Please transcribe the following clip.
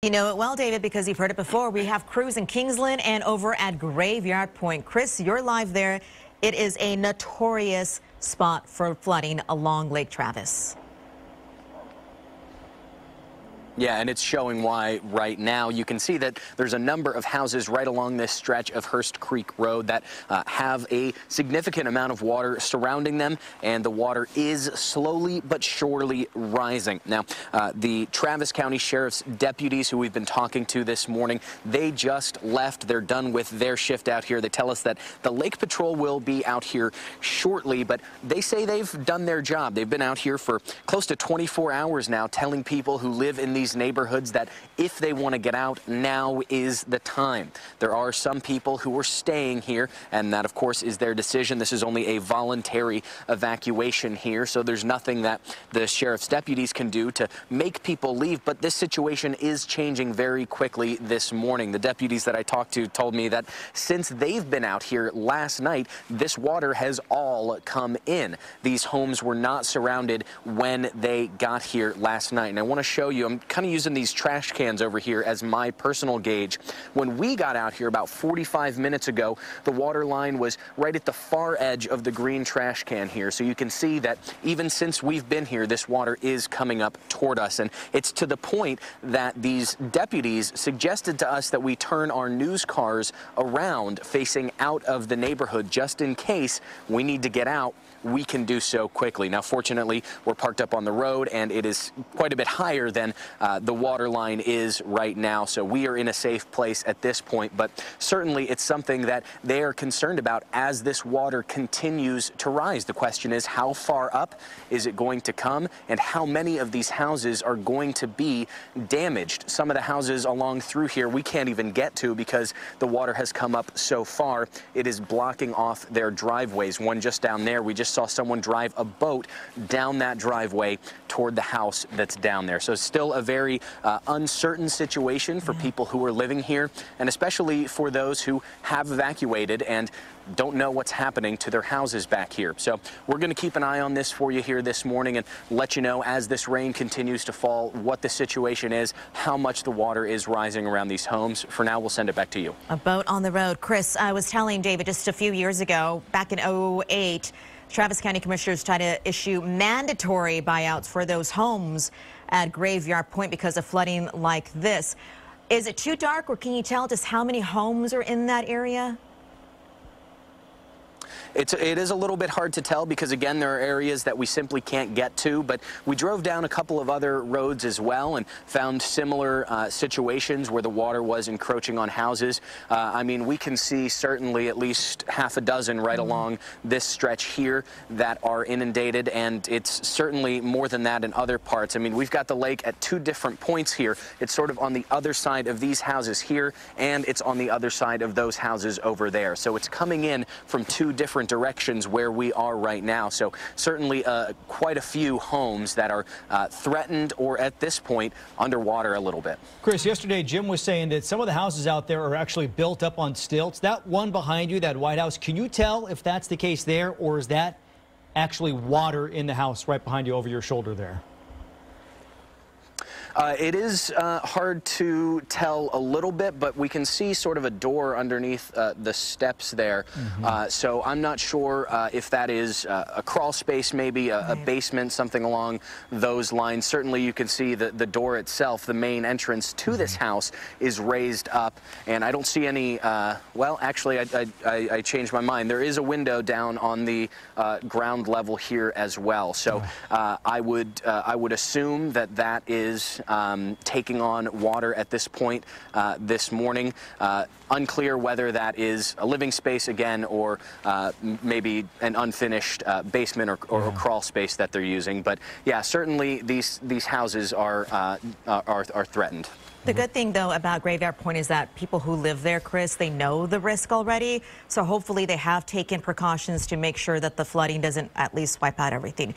You know it well, David, because you've heard it before. We have crews in Kingsland and over at Graveyard Point. Chris, you're live there. It is a notorious spot for flooding along Lake Travis. Yeah, and it's showing why right now. You can see that there's a number of houses right along this stretch of Hurst Creek Road that have a significant amount of water surrounding them, and the water is slowly but surely rising. Now, the Travis County Sheriff's deputies who we've been talking to this morning, they just left. They're done with their shift out here. They tell us that the Lake Patrol will be out here shortly, but they say they've done their job. They've been out here for close to 24 hours now, telling people who live in these neighborhoods that if they want to get out, now is the time. There are some people who are staying here, and that, of course, is their decision. This is only a voluntary evacuation here, so there's nothing that the sheriff's deputies can do to make people leave, but this situation is changing very quickly this morning. The deputies that I talked to told me that since they've been out here last night, this water has all come in. These homes were not surrounded when they got here last night, and I want to show you, I'm kind of using these trash cans over here as my personal gauge. When we got out here about 45 minutes ago, the water line was right at the far edge of the green trash can here. So you can see that even since we've been here, this water is coming up toward us. And it's to the point that these deputies suggested to us that we turn our news cars around facing out of the neighborhood just in case we need to get out. We can do so quickly. Now, fortunately, we're parked up on the road, and it is quite a bit higher than the water line is right now, so we are in a safe place at this point, but certainly it's something that they are concerned about as this water continues to rise. The question is, how far up is it going to come, and how many of these houses are going to be damaged? Some of the houses along through here we can't even get to because the water has come up so far. It is blocking off their driveways. One just down there, we just saw someone drive a boat down that driveway toward the house that's down there. So still a very uncertain situation for people who are living here, and especially for those who have evacuated and don't know what's happening to their houses back here. So we're going to keep an eye on this for you here this morning and let you know as this rain continues to fall what the situation is, how much the water is rising around these homes. For now, we'll send it back to you. A boat on the road. Chris, I was telling David just a few years ago, back in 2008, Travis County commissioners tried to issue mandatory buyouts for those homes at Graveyard Point because of flooding like this. Is it too dark, or can you tell just how many homes are in that area? It is a little bit hard to tell because, again, there are areas that we simply can't get to, but we drove down a couple of other roads as well and found similar situations where the water was encroaching on houses. I mean, we can see certainly at least half a dozen right along this stretch here that are inundated, and it's certainly more than that in other parts. I mean, we've got the lake at two different points here. It's sort of on the other side of these houses here, and it's on the other side of those houses over there. So it's coming in from two different directions where we are right now. So certainly quite a few homes that are threatened or at this point underwater a little bit. Chris, yesterday Jim was saying that some of the houses out there are actually built up on stilts. That one behind you, that White House, can you tell if that's the case there, or is that actually water in the house right behind you over your shoulder there? It is hard to tell a little bit, but we can see sort of a door underneath the steps there. So I'm not sure if that is a crawl space, maybe a basement, something along those lines. Certainly you can see the door itself, the main entrance to this house, is raised up, and I don't see any, well, actually I changed my mind. There is a window down on the ground level here as well. So I would assume that that is taking on water at this point this morning. Unclear whether that is a living space again, or maybe an unfinished basement or crawl space that they're using. But yeah, certainly these houses are threatened. The good thing, though, about Graveyard Point is that people who live there, Chris, they know the risk already. So hopefully they have taken precautions to make sure that the flooding doesn't at least wipe out everything.